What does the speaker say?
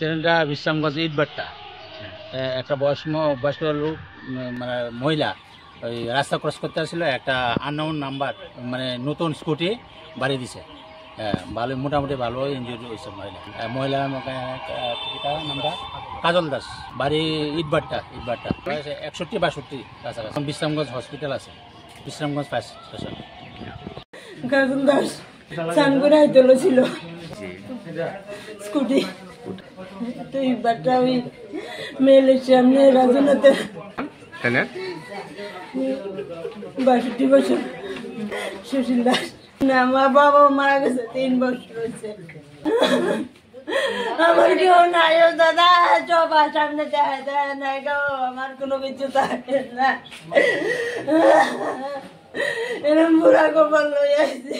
অ্যাক্সিডেন্টটা বিশ্রামগঞ্জ ইটবাট্টা। একটা বয়স্ক লোক মানে মহিলা ওই রাস্তা ক্রস করতে আসছিল, একটা আননোন নাম্বার মানে নতুন স্কুটি বাড়ি দিছে। ভালো, মোটামুটি ভালো ইনজুরি হয়েছে মহিলার নামটা কাজল দাস, বাড়ি ইটবাট্টা 61-62 কাছাকাছি। বিশ্রামগঞ্জ হসপিটাল আছে, বিশ্রামগঞ্জ ফায়ার স্টেশন। কাজল দাস সানগুড়াই চলেছিল স্কুটি, তো ইটবাট্টা ওই মেলের সামনে রাজনাতে 62 বছর সুশীল দাস। না, আমার বাবা মারা গেছে 3 বছর হয়েছে। আমার কেউ নাই দাদা, সবার সামনে দেয় নাই গো, আমার কোনো কিছু থাকে না। এরকম বুড়া কপাল লই আসছি।